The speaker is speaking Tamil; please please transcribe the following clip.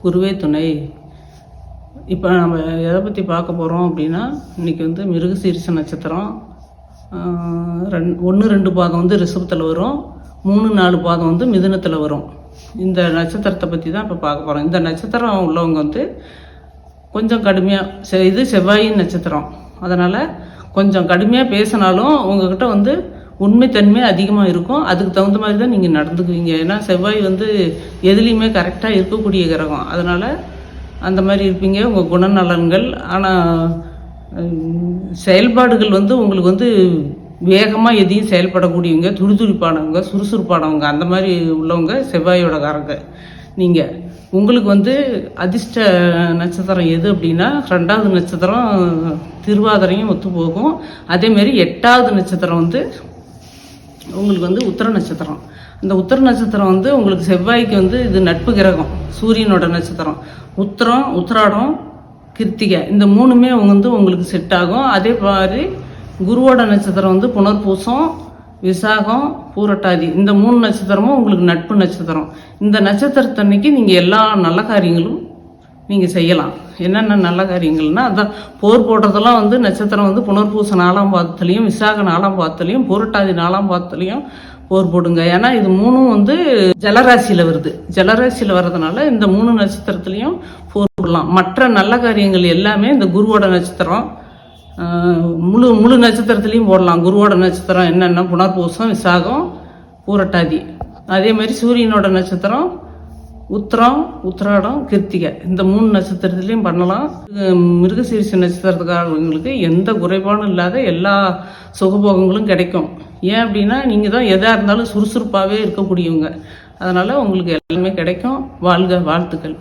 குருவே துணை. இப்போ நம்ம எதை பற்றி பார்க்க போகிறோம் அப்படின்னா, இன்றைக்கி வந்து மிருகசீரிஷ நட்சத்திரம் 1-2 பாதம் வந்து ரிஷபத்தில் வரும், 3-4 பாதம் வந்து மிதுனத்தில் வரும். இந்த நட்சத்திரத்தை பற்றி தான் இப்போ பார்க்க போகிறோம். இந்த நட்சத்திரம் உள்ளவங்க வந்து கொஞ்சம் கடுமையாக, இது செவ்வாயின் நட்சத்திரம், அதனால் கொஞ்சம் கடுமையாக பேசினாலும் உங்ககிட்ட வந்து உண்மைத்தன்மை அதிகமாக இருக்கும். அதுக்கு தகுந்த மாதிரி தான் நீங்கள் நடந்துக்குவீங்க. ஏன்னா செவ்வாய் வந்து எதுலேயுமே கரெக்டாக இருக்கக்கூடிய கிரகம், அதனால் அந்த மாதிரி இருப்பீங்க. உங்கள் குணநலன்கள், ஆனால் செயல்பாடுகள் வந்து உங்களுக்கு வந்து வேகமாக எதையும் செயல்படக்கூடியவங்க, துடிதுடிப்பானவங்க, சுறுசுறுப்பானவங்க, அந்த மாதிரி உள்ளவங்க செவ்வாயோட காரங்க. நீங்கள் உங்களுக்கு வந்து அதிர்ஷ்ட நட்சத்திரம் எது அப்படின்னா, 2வது நட்சத்திரம் திருவாதிரையும் ஒத்து போகும். அதேமாரி 8வது நட்சத்திரம் வந்து உங்களுக்கு வந்து உத்திர நட்சத்திரம். இந்த உத்திர நட்சத்திரம் வந்து உங்களுக்கு செவ்வாய்க்கு வந்து இது நட்பு கிரகம், சூரியனோட நட்சத்திரம். உத்திரம், உத்திராடம், கிருத்திகை, இந்த 3மே வந்து உங்களுக்கு செட் ஆகும். அதே மாதிரி குருவோட நட்சத்திரம் வந்து புனர்பூசம், விசாகம், பூரட்டாதி, இந்த 3 நட்சத்திரமும் உங்களுக்கு நட்பு நட்சத்திரம். இந்த நட்சத்திரத்தன்னைக்கு நீங்கள் எல்லா நல்ல காரியங்களும் நீங்கள் செய்யலாம். என்னென்ன நல்ல காரியங்கள்னா, அதான் போர் போடுறதெல்லாம் வந்து நட்சத்திரம் வந்து புனர்பூச 4ஆம் பாதத்துலேயும், விசாக 4ஆம் பாதத்துலேயும், பூரட்டாதி 4ஆம் பாதத்துலேயும் போர் போடுங்க. ஏன்னா இது 3ம் வந்து ஜலராசியில் வருது. ஜலராசியில் வர்றதுனால இந்த 3 நட்சத்திரத்துலேயும் போர் போடலாம். மற்ற நல்ல காரியங்கள் எல்லாமே இந்த குருவோட நட்சத்திரம் முழு நட்சத்திரத்துலேயும் போடலாம். குருவோட நட்சத்திரம் என்னென்ன, புனர்பூசம், விசாகம், பூரட்டாதி. அதே மாதிரி சூரியனோட நட்சத்திரம் உத்திரம், உத்திராடம், கிருத்திகை, இந்த 3 நட்சத்திரத்துலேயும் பண்ணலாம். மிருகசீரிஷ நட்சத்திரத்துக்காரங்களுக்கு எந்த குறைபாடும் இல்லாத எல்லா சுகபோகங்களும் கிடைக்கும். ஏன் அப்படின்னா, நீங்கள் தான் எதாக இருந்தாலும் சுறுசுறுப்பாகவே இருக்கக்கூடியவங்க, அதனால் உங்களுக்கு எல்லாமே கிடைக்கும். வாழ்க, வாழ்த்துக்கள்.